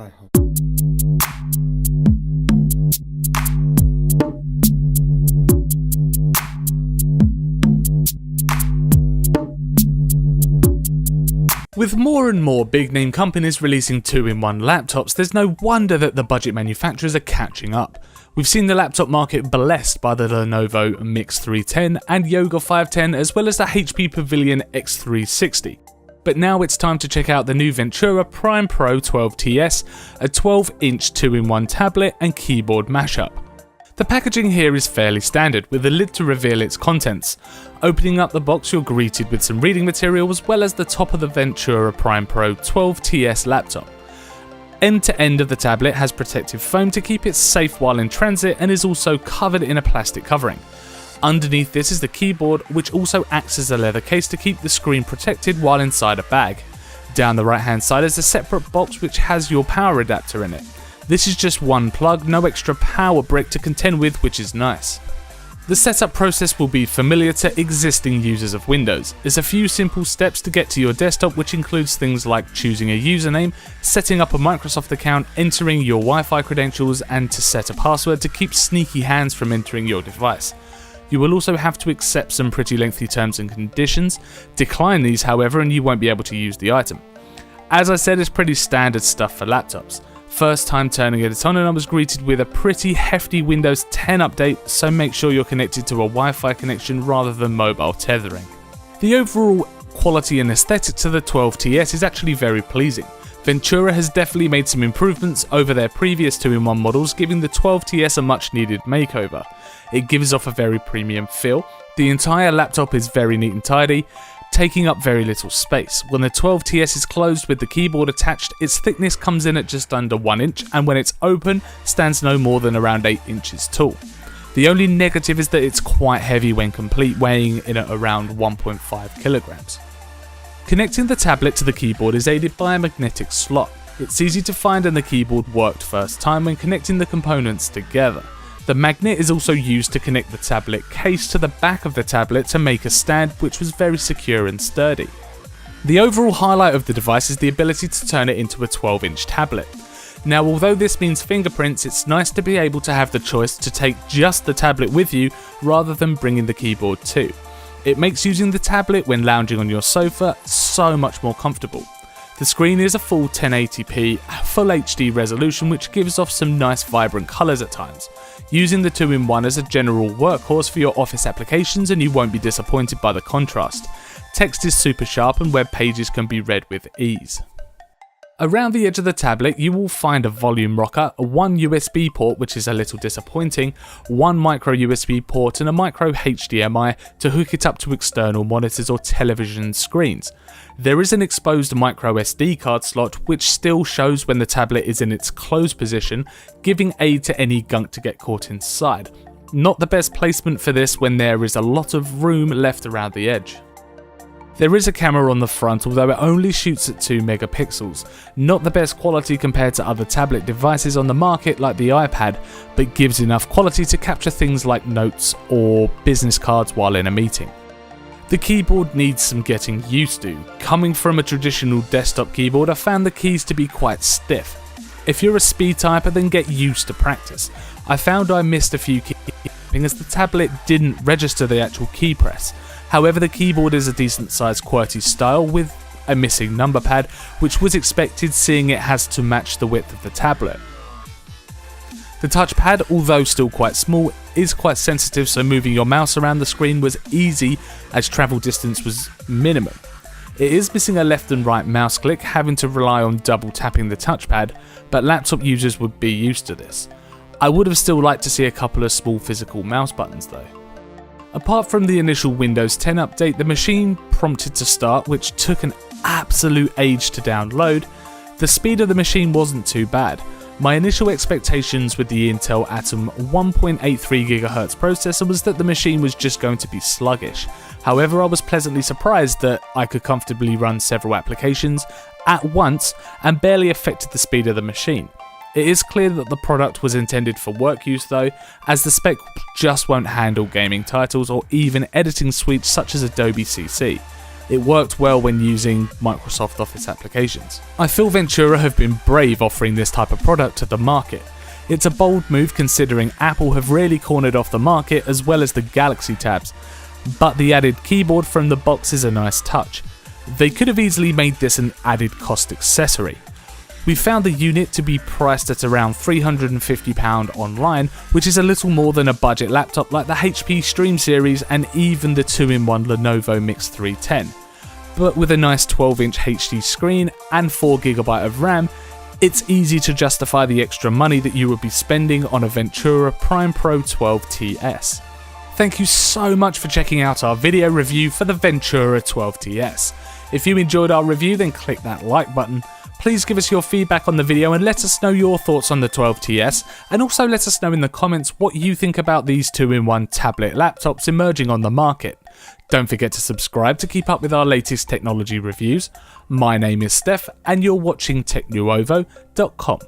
ใช่ครับ With more and more big-name companies releasing 2-in-1 laptops, there's no wonder that the budget manufacturers are catching up. We've seen the laptop market blessed by the Lenovo Mix 310 and Yoga 510 as well as the HP Pavilion X360. But now it's time to check out the new Venturer PrimePro 12TS, a 12-inch 2-in-1 tablet and keyboard mashup. The packaging here is fairly standard, with a lid to reveal its contents. Opening up the box, you're greeted with some reading material as well as the top of the Venturer PrimePro 12TS laptop. End to end of the tablet has protective foam to keep it safe while in transit and is also covered in a plastic covering. Underneath this is the keyboard, which also acts as a leather case to keep the screen protected while inside a bag. Down the right hand side is a separate box which has your power adapter in it. This is just one plug, no extra power brick to contend with, which is nice. The setup process will be familiar to existing users of Windows. There's a few simple steps to get to your desktop, which includes things like choosing a username, setting up a Microsoft account, entering your Wi-Fi credentials, and to set a password to keep sneaky hands from entering your device. You will also have to accept some pretty lengthy terms and conditions. Decline these, however, and you won't be able to use the item. As I said, it's pretty standard stuff for laptops. First time turning it on and I was greeted with a pretty hefty Windows 10 update, so make sure you're connected to a Wi-Fi connection rather than mobile tethering. The overall quality and aesthetic to the 12TS is actually very pleasing. Venturer has definitely made some improvements over their previous 2-in-1 models, giving the 12TS a much needed makeover. It gives off a very premium feel, the entire laptop is very neat and tidy, taking up very little space. When the 12TS is closed with the keyboard attached, its thickness comes in at just under 1 inch, and when it's open, stands no more than around 8 inches tall. The only negative is that it's quite heavy when complete, weighing in at around 1.5 kilograms. Connecting the tablet to the keyboard is aided by a magnetic slot. It's easy to find and the keyboard worked first time when connecting the components together. The magnet is also used to connect the tablet case to the back of the tablet to make a stand, which was very secure and sturdy. The overall highlight of the device is the ability to turn it into a 12-inch tablet. Now, although this means fingerprints, it's nice to be able to have the choice to take just the tablet with you rather than bringing the keyboard too. It makes using the tablet when lounging on your sofa so much more comfortable. The screen is a full 1080p Full HD resolution, which gives off some nice vibrant colours at times. Using the 2-in-1 as a general workhorse for your office applications and you won't be disappointed by the contrast. Text is super sharp and web pages can be read with ease. Around the edge of the tablet you will find a volume rocker, one USB port which is a little disappointing, one micro USB port and a micro HDMI to hook it up to external monitors or television screens. There is an exposed micro SD card slot which still shows when the tablet is in its closed position, giving aid to any gunk to get caught inside. Not the best placement for this when there is a lot of room left around the edge. There is a camera on the front, although it only shoots at 2 megapixels. Not the best quality compared to other tablet devices on the market like the iPad, but gives enough quality to capture things like notes or business cards while in a meeting. The keyboard needs some getting used to. Coming from a traditional desktop keyboard, I found the keys to be quite stiff. If you're a speed typer, then get used to practice. I found I missed a few keys as the tablet didn't register the actual key press. However, the keyboard is a decent sized QWERTY style with a missing number pad, which was expected seeing it has to match the width of the tablet. The touchpad, although still quite small, is quite sensitive, so moving your mouse around the screen was easy as travel distance was minimum. It is missing a left and right mouse click, having to rely on double tapping the touchpad, but laptop users would be used to this. I would have still liked to see a couple of small physical mouse buttons though. Apart from the initial Windows 10 update, the machine prompted to start, which took an absolute age to download. The speed of the machine wasn't too bad. My initial expectations with the Intel Atom 1.83 GHz processor was that the machine was just going to be sluggish. However, I was pleasantly surprised that I could comfortably run several applications at once and barely affected the speed of the machine. It is clear that the product was intended for work use though, as the spec just won't handle gaming titles or even editing suites such as Adobe CC. It worked well when using Microsoft Office applications. I feel Venturer have been brave offering this type of product to the market. It's a bold move considering Apple have really cornered off the market as well as the Galaxy tabs, but the added keyboard from the box is a nice touch. They could have easily made this an added cost accessory. We found the unit to be priced at around £350 online, which is a little more than a budget laptop like the HP Stream series and even the 2-in-1 Lenovo Mix 310. But with a nice 12-inch HD screen and 4GB of RAM, it's easy to justify the extra money that you would be spending on a Venturer PrimePro 12TS. Thank you so much for checking out our video review for the Venturer 12TS. If you enjoyed our review, then click that like button. Please give us your feedback on the video and let us know your thoughts on the 12TS, and also let us know in the comments what you think about these 2-in-1 tablet laptops emerging on the market. Don't forget to subscribe to keep up with our latest technology reviews. My name is Steph and you're watching TechNuovo.com.